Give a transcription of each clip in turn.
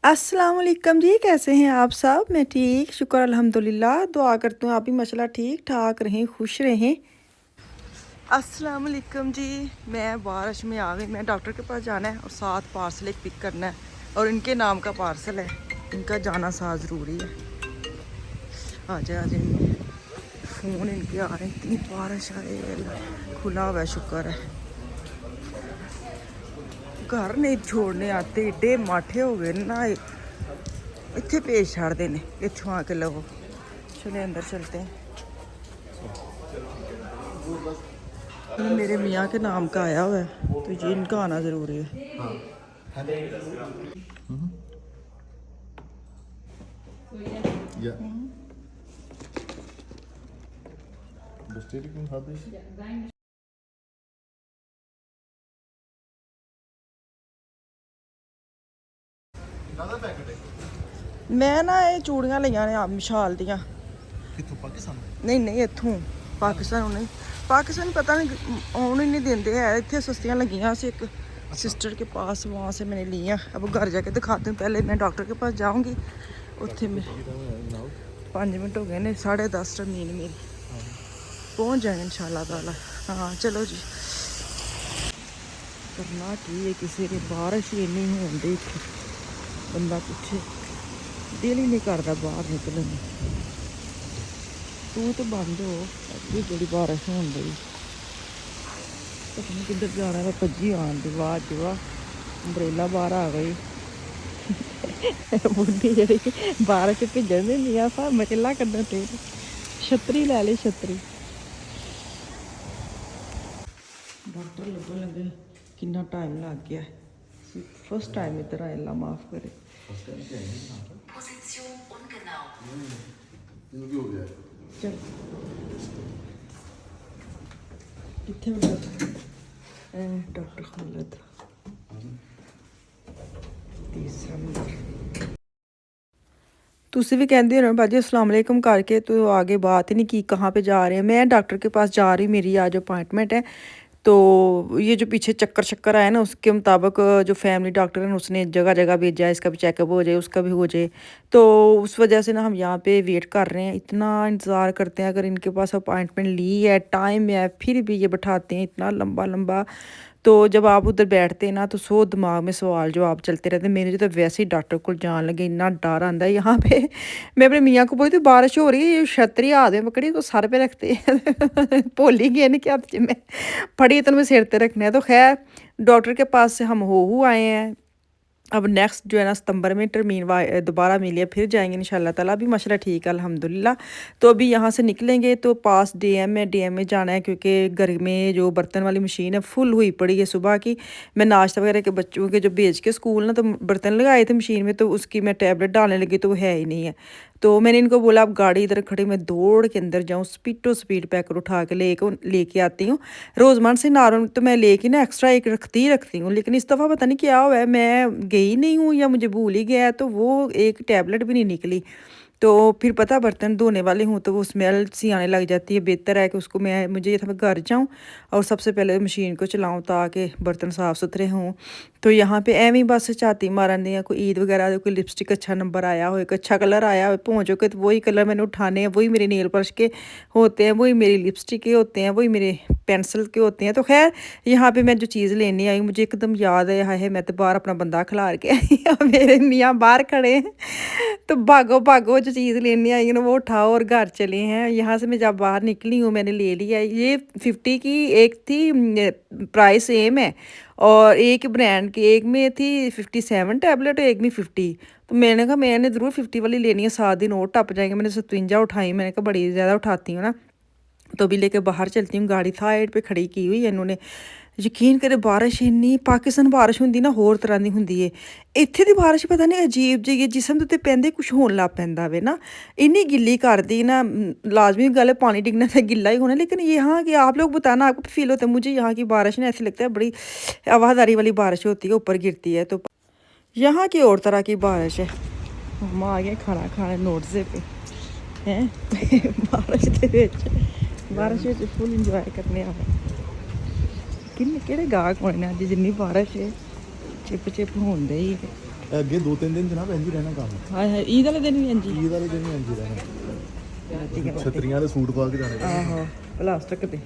अस्सलाम वालेकुम जी, कैसे हैं आप सब? मैं ठीक, शुक्र अल्हम्दुलिल्लाह। दुआ करती हूँ आप भी माशाल्लाह ठीक ठाक रहें, खुश रहें। अस्सलाम वालेकुम जी, मैं बारिश में आ गई। मैं डॉक्टर के पास जाना है और साथ पार्सल एक पिक करना है और इनके नाम का पार्सल है, इनका जाना साथ ज़रूरी है। आ जाए फ़ोन इनके आ रहे हैं, इतनी बारिश आ रही है। खुला हुआ है, शुक्र है। घर नहीं छोड़ने आते, एडे माठे हो गए ना, इतने पेश छाड़ते हैं, इतों आके लो। चले अंदर चलते हैं। मेरे मियाँ के नाम का आया हुआ है तो जी इनका आना ज़रूरी है। Ja. Bestätigung habe ich. मैं ना ये चूड़ियाँ लिया ने आप विशाल दियाँ। कितों पाकिस्तान? नहीं नहीं, इत्थों पाकिस्तान नहीं, पाकिस्तान पता नहीं आने नहीं देंगे है। इतने सस्तियाँ लगियाँ से एक सिस्टर के पास, वहाँ से मैंने लिया। अब घर जाके दिखाती हूँ। पहले मैं डॉक्टर के पास जाऊँगी। उत्थे में 5 मिनट हो गए ने, 10:30 टर्मीन मेरी। पहुँच जाएंगे इंशाल्लाह ताला। हाँ चलो जी। करना की है किसी ने, बारिश ही इन्नी होंदी बंदा पूछे, दिल ही नहीं करता बाहर निकलने। तू तो बंद हो, अभी बड़ी बारिश हो गई। पता नहीं किधर जाना है, भज्जी आन दी वाह जी वाह। अम्ब्रेला बाहर आ गई। बुढ़ी जी बारिश भिजन देंदी आ, सा मचला कड्डन ते छतरी लै ली, छतरी। डॉक्टर लगन लगे कितना टाइम लग गया। फर्स्ट टाइम इधर आए, अल्लाह माफ़ करे। चल कितने डॉक्टर खालिद, तीसरा नंबर। तुसी भी कहते हो ना भाजी अस्सलाम वालेकुम करके, तो आगे बात ही नहीं की कहाँ पे जा रहे हैं। मैं डॉक्टर के पास जा रही, मेरी आज अपॉइंटमेंट है। तो ये जो पीछे चक्कर शक्कर आया ना, उसके मुताबिक जो फैमिली डॉक्टर है उसने जगह जगह भेजा है, इसका भी चेकअप हो जाए, उसका भी हो जाए। तो उस वजह से ना हम यहाँ पे वेट कर रहे हैं, इतना इंतज़ार करते हैं। अगर इनके पास अपॉइंटमेंट ली है, टाइम है, फिर भी ये बैठाते हैं इतना लंबा लंबा। तो जब आप उधर बैठते हैं ना, तो सो दिमाग में सवाल जवाब चलते रहते हैं। मेरे जो तो वैसे ही डॉक्टर को जान लगे, इतना डर आंदा है यहाँ पे। मैं अपने मियाँ को बोली, तो बारिश हो रही है, ये छतरी हाथ में पकड़ी तो सर पे रखते हैं। भूल ही गए नहीं क्या में फड़ी तो मैं सिर पे रखने है। तो खैर डॉक्टर के पास से हम हो आए हैं। अब नेक्स्ट जो है ना, सितंबर में टर्मीन दोबारा मिली है, फिर जाएंगे इंशाल्लाह ताला। अभी माशाल्लाह ठीक है अल्हम्दुलिल्लाह। तो अभी यहाँ से निकलेंगे तो पास डीएम है, डीएम में जाना है क्योंकि घर में जो बर्तन वाली मशीन है फुल हुई पड़ी है सुबह की। मैं नाश्ता वगैरह के बच्चों के जो भेज के स्कूल ना, तो बर्तन लगाए थे मशीन में, तो उसकी मैं टैबलेट डालने लगी तो वो है ही नहीं है। तो मैंने इनको बोला आप गाड़ी इधर खड़ी, मैं दौड़ के अंदर जाऊँ, स्पीडो स्पीड पैकर उठा के लेके आती हूँ। रोज़मर्रा से नॉर्मल तो मैं लेके ना एक्स्ट्रा एक रखती हूँ, लेकिन इस दफ़ा पता नहीं क्या हुआ है, मैं गई नहीं हूँ या मुझे भूल ही गया है, तो वो एक टैबलेट भी नहीं निकली। तो फिर पता बर्तन धोने वाले हूँ तो वो स्मेल सी आने लग जाती है। बेहतर है कि उसको मुझे ये था मैं घर जाऊँ और सबसे पहले मशीन को चलाऊँ ताकि बर्तन साफ़ सुथरे हों। तो यहाँ पे एवं ही बस झाती मारन दी, कोई ईद वगैरह कोई लिपस्टिक अच्छा नंबर आया हो, एक अच्छा कलर आया हो, पहुँचो के तो वही कलर मैंने उठाने हैं, वही मेरे नेल पॉलिश के होते हैं, वही मेरी लिपस्टिक के होते हैं, वही मेरे पेंसिल के होते हैं। तो खैर यहाँ पे मैं जो चीज़ लेने आई, मुझे एकदम याद आया है मैं तो बाहर अपना बंदा खिलार के आई और मेरे मियाँ बाहर खड़े हैं। तो भागो भागो जो चीज़ लेने आई ना वो उठाओ और घर चले हैं। यहाँ से मैं जब बाहर निकली हूँ मैंने ले लिया। ये 50 की एक थी, प्राइस सेम है, और एक ब्रांड की एक में थी 57 टैबलेट, एक में 50। तो मैंने कहा मैंने ज़रूर 50 वाली लेनी है, 7 दिन और टप जाएंगे। मैंने 57 उठाई, मैंने कहा बड़ी ज़्यादा उठाती हूँ ना, तो भी लेके बाहर चलती हूँ। गाड़ी साइड पे खड़ी की हुई है इन्होंने। यकीन करे बारिश इन्नी, पाकिस्तान बारिश होंदी ना होर तरह की होंदी है। ਇੱਥੇ ਦੀ ਬਾਰਿਸ਼ ਪਤਾ नहीं अजीब जी जिसम ਦੇ ਉੱਤੇ ਪੈਂਦੇ ਕੁਝ ਹੋਣ ਲੱਗ ਪੈਂਦਾ ਵੇ ना, इन्नी गिल्ली कर दी ना। लाजमी गल है पानी डिगना तो गिल्ला ही होना, लेकिन यहाँ की आप लोग बताना आपको फील होता है। मुझे यहाँ की बारिश ना ऐसी लगता है बड़ी हवादारी वाली बारिश होती है, ऊपर गिरती है। तो यहाँ की और तरह की बारिश है। हम आ गए खाना खाने नोटसे पे हैं। बारिश के बारिश फुल इंजॉय करने आ गए। किन्ने केड़े गाहक होने अज जिन्नी बारिश है, चिप चिप होंदे ही। ਅੱਗੇ 2-3 ਦਿਨ ਜਨਾਬ ਇੰਜ ਹੀ ਰਹਿਣਾ ਕੰਮ। ਹਾਏ ਹਾਏ ਈਦ ਵਾਲੇ ਦਿਨ ਵੀ ਇੰਜੀ। ਈਦ ਵਾਲੇ ਦਿਨ ਵੀ ਇੰਜ ਹੀ ਰਹਿਣਾ। ਛਤਰੀਆਂ ਦੇ ਸੂਟ ਪਾ ਕੇ ਜਾਣੇ। ਆਹੋ ਪਲਾਸਟਿਕ ਦੇ।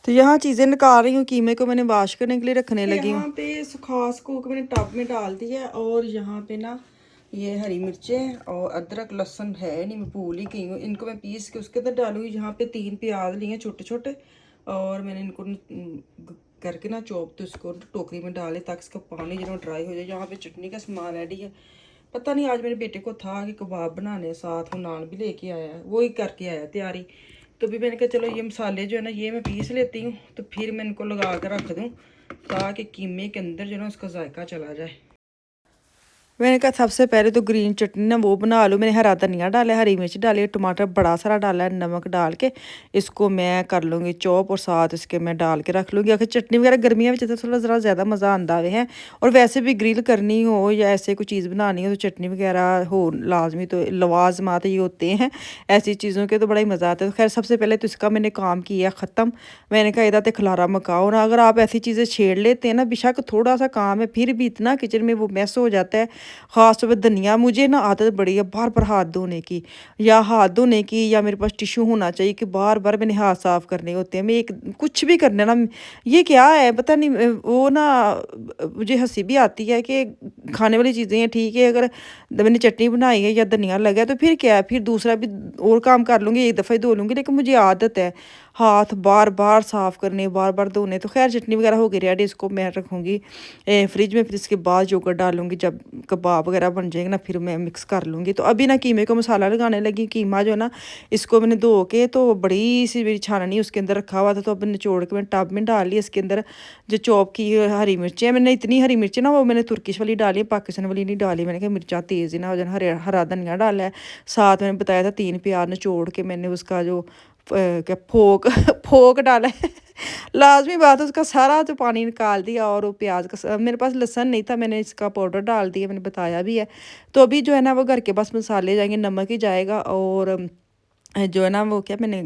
तो यहाँ चीज़ें निकाल रही हूँ, कीमे को मैंने वॉश करने के लिए रखने लगी हूँ। यहाँ पे सुखा सुखो के मैंने टब में डाल दिया है। और यहाँ पे ना ये हरी मिर्चें और अदरक लहसुन है नहीं, मैं भूल ही गई हूँ। इनको मैं पीस के उसके अंदर डालूंगी। यहाँ पे 3 प्याज लिए छोटे छोटे और मैंने इनको करके ना चॉप तो इसको टोकरी में डाले ताकि इसका पानी जो ड्राई हो जाए। यहाँ पे चटनी का सामान रेडी है। पता नहीं आज मेरे बेटे को था कि कबाब बनाने, साथ वो नान भी लेके आया है, वो ही करके आया तैयारी। तो भी मैंने कहा चलो ये मसाले जो है ना ये मैं पीस लेती हूँ, तो फिर मैं इनको लगा कर रख दूँ ताकि कीमे के अंदर जो है ना उसका जायका चला जाए। मैंने कहा सबसे पहले तो ग्रीन चटनी ना वो बना लो। मैंने हरा धनिया डाला है, हरी मिर्च डाली है, टमाटर बड़ा सारा डाला है, नमक डाल के इसको मैं कर लूँगी चॉप और साथ इसके मैं डाल के रख लूँगी। अगर चटनी वगैरह गर्मियों में तो थोड़ा ज़रा ज़्यादा मज़ा आंदा है। और वैसे भी ग्रिल करनी हो या ऐसे कोई चीज़ बनानी हो तो चटनी वगैरह हो लाजमी, तो लवाजमात ये होते हैं ऐसी चीज़ों के, तो बड़ा ही मज़ा आता है। तो खैर सबसे पहले तो इसका मैंने काम किया ख़त्म। मैंने कहा इधर तो खलारा मकाओ ना। अगर आप ऐसी चीज़ें छेड़ लेते हैं ना, बेशक थोड़ा सा काम है फिर भी इतना किचन में वो मैस हो जाता है। ख़ास तौर पर धनिया, मुझे ना आदत बड़ी है बार बार हाथ धोने की, या मेरे पास टिश्यू होना चाहिए कि बार बार मैंने हाथ साफ़ करने होते हैं। मैं एक कुछ भी करने ना, ये क्या है पता नहीं, वो ना मुझे हंसी भी आती है कि खाने वाली चीज़ें हैं ठीक है, अगर मैंने चटनी बनाई है या धनिया लगा है तो फिर क्या है, फिर दूसरा भी और काम कर लूँगी, एक दफ़ा ही धो लूँगी। लेकिन मुझे आदत है हाथ बार बार साफ़ करने, बार बार धोने। तो खैर चटनी वगैरह हो गई रेडी, इसको मैं रखूँगी फ्रिज में। फिर इसके बाद जोकर डालूँगी, जब कबाब वगैरह बन जाएंगे ना फिर मैं मिक्स कर लूँगी। तो अभी ना कीमे को मसाला लगाने लगी। कीमा जो ना इसको मैंने धो के, तो बड़ी सी मेरी छाननी उसके अंदर रखा हुआ था, तो अब निचोड़ के मैंने टब में डाल लिया। इसके अंदर जो चॉप की हरी मिर्चें, मैंने इतनी हरी मिर्चें ना वो मैंने तुर्किश वाली डाली है, पाकिस्तान वाली नहीं डाली। मैंने कहा मिर्चा तेज़ ही ना हो जाए। हरा धनिया डाला है, साथ मैंने बताया था 3 प्याज निचोड़ के मैंने उसका जो क्या फोक फोक डाला है लाजमी बात है, उसका सारा जो पानी निकाल दिया। और वो प्याज का, मेरे पास लहसुन नहीं था, मैंने इसका पाउडर डाल दिया, मैंने बताया भी है। तो अभी जो है ना वो घर के बस मसाले जाएंगे, नमक ही जाएगा और जो है ना वो क्या मैंने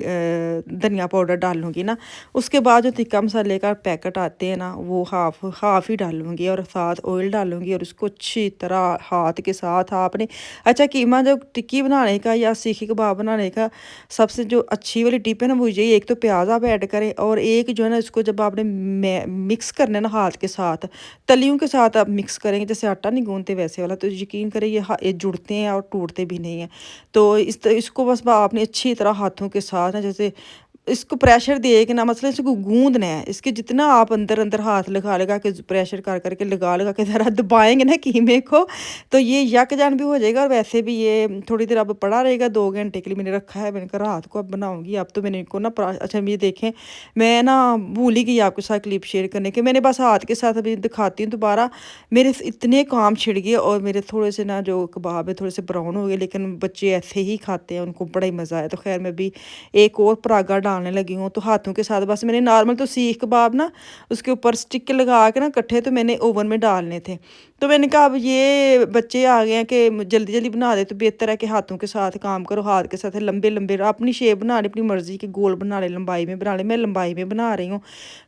धनिया पाउडर डाल लूँगी ना। उसके बाद जो तिक्का मसाले का पैकेट आते हैं ना वो हाफ़ ही डालूँगी और साथ ऑयल डालूँगी और उसको अच्छी तरह हाथ के साथ आपने, अच्छा कीमा जो टिक्की बनाने का या सीखी कबाब बनाने का सबसे जो अच्छी वाली टिप है ना वो यही, एक तो प्याज आप ऐड करें और एक जो है ना इसको जब आपने मिक्स करना है ना हाथ के साथ, तलियों के साथ आप मिक्स करेंगे जैसे आटा नहीं गूंदते वैसे वाला, तो यकीन करें ये जुड़ते हैं और टूटते भी नहीं हैं। तो इसको बस आपने अच्छी तरह हाथों के साथ ना जैसे इसको प्रेशर दे के ना, मतलब इसको गूंदना है। इसके जितना आप अंदर अंदर हाथ लगा के प्रेशर कर करके लगा के ज़रा दबाएंगे ना कीमे को, तो ये यकजान भी हो जाएगा। और वैसे भी ये थोड़ी देर अब पड़ा रहेगा, 2 घंटे के लिए मैंने रखा है। मैंने कहा रात को अब बनाऊंगी। अब तो मैंने इनको ना अच्छा ये देखें, मैं ना भूल ही गई आपके साथ क्लिप शेयर करने के। मैंने बस हाथ के साथ अभी दिखाती हूँ दोबारा। मेरे इतने काम छिड़ गए और मेरे थोड़े से ना जो कबाब है थोड़े से ब्राउन हो गए, लेकिन बच्चे ऐसे ही खाते हैं, उनको बड़ा ही मज़ा आया। तो खैर मैं भी एक और परागा डालने लगी हूँ। तो हाथों के साथ बस मैंने नॉर्मल तो सीख कबाब ना उसके ऊपर स्टिक लगा के ना इकट्ठे तो मैंने ओवन में डालने थे। तो मैंने कहा अब ये बच्चे आ गए हैं कि जल्दी जल्दी बना दे, तो बेहतर है कि हाथों के साथ काम करो, हाथ के साथ लंबे लंबे अपनी शेप बना ले, अपनी मर्ज़ी की गोल बना ले, लंबाई में बना ले। मैं लंबाई में बना रही हूँ।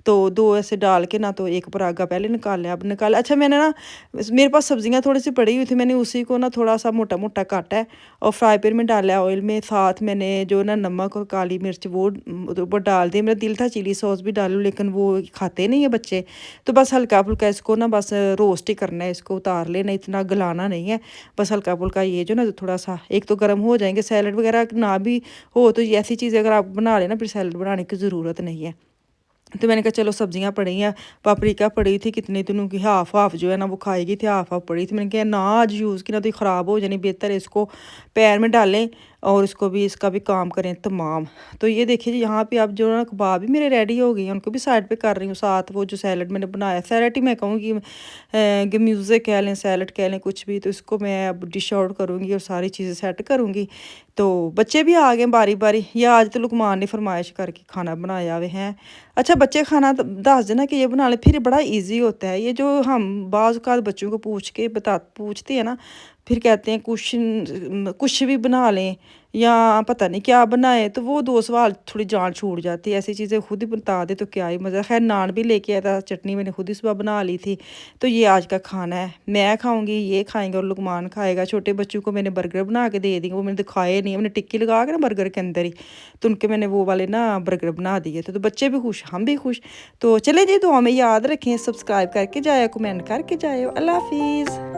तो 2 ऐसे डाल के ना, तो एक परागा पहले निकाल लिया, अब निकाल। अच्छा मैंने ना, मेरे पास सब्जियाँ थोड़ी सी पड़ी हुई थी, मैंने उसी को ना थोड़ा सा मोटा मोटा काटा है और फ्राई पैन में डाला ऑयल में। साथ मैंने जो ना नमक और काली मिर्च वो डाल दी। मेरा दिल था चिली सॉस भी डालूँ, लेकिन वो खाते नहीं है बच्चे। तो बस हल्का फुल्का इसको ना बस रोस्ट ही करना है, इसको उतार लेना, इतना गलाना नहीं है। बस हल्का फुल्का ये जो ना थोड़ा सा, एक तो गर्म हो जाएंगे। सैलड वगैरह ना भी हो तो ऐसी चीज़ें अगर आप बना लेना, फिर सैलड बनाने की ज़रूरत नहीं है। तो मैंने कहा चलो सब्जियां पड़ी हैं, पापरिका पड़ी थी कितने दिनों की, हाफ हाफ जो है ना वो खाएगी थी, हाफ हाफ पड़ी थी। मैंने कहा ना आज यूज़ की ना तो ये ख़राब हो जानी, बेहतर है इसको पैन में डालें और इसका भी काम करें तमाम। तो ये देखिए जी, यहाँ पे अब जो ना कबाब भी मेरे रेडी हो गई हैं, उनको भी साइड पे कर रही हूँ। साथ वो जो सैलड मैंने बनाया, सैलड ही मैं कहूँगी, म्यूज़े कह लें, सैलड कह लें, कुछ भी। तो इसको मैं अब डिश आउट करूँगी और सारी चीज़ें सेट करूँगी। तो बच्चे भी आ गए बारी बारी। या आज तो लुकमान ने फरमाइश करके खाना बनाया हुए हैं। अच्छा बच्चे खाना दस देना कि ये बना ले, फिर बड़ा इजी होता है। ये जो हम बाज़ औक़ात बच्चों को पूछते हैं ना, फिर कहते हैं कुछ भी बना लें या पता नहीं क्या बनाए, तो वो 2 सवाल थोड़ी जान छूट जाती है। ऐसी चीज़ें खुद ही बता दे तो क्या ही मज़ा। खैर नान भी लेके आया था, चटनी मैंने खुद ही सुबह बना ली थी। तो ये आज का खाना है, मैं खाऊंगी, ये खाएंगे और लुकमान खाएगा। छोटे बच्चों को मैंने बर्गर बना के दे दिए, वो मैंने दिखाए नहीं, मैंने टिक्की लगा के ना बर्गर के अंदर ही, तो उनके मैंने वो वाले ना बर्गर बना दिए थे। तो बच्चे भी खुश, हम भी खुश। तो चले जी, दुआ में याद रखें, सब्सक्राइब करके जाए, कमेंट करके जाए। अल्लाह हाफिज़।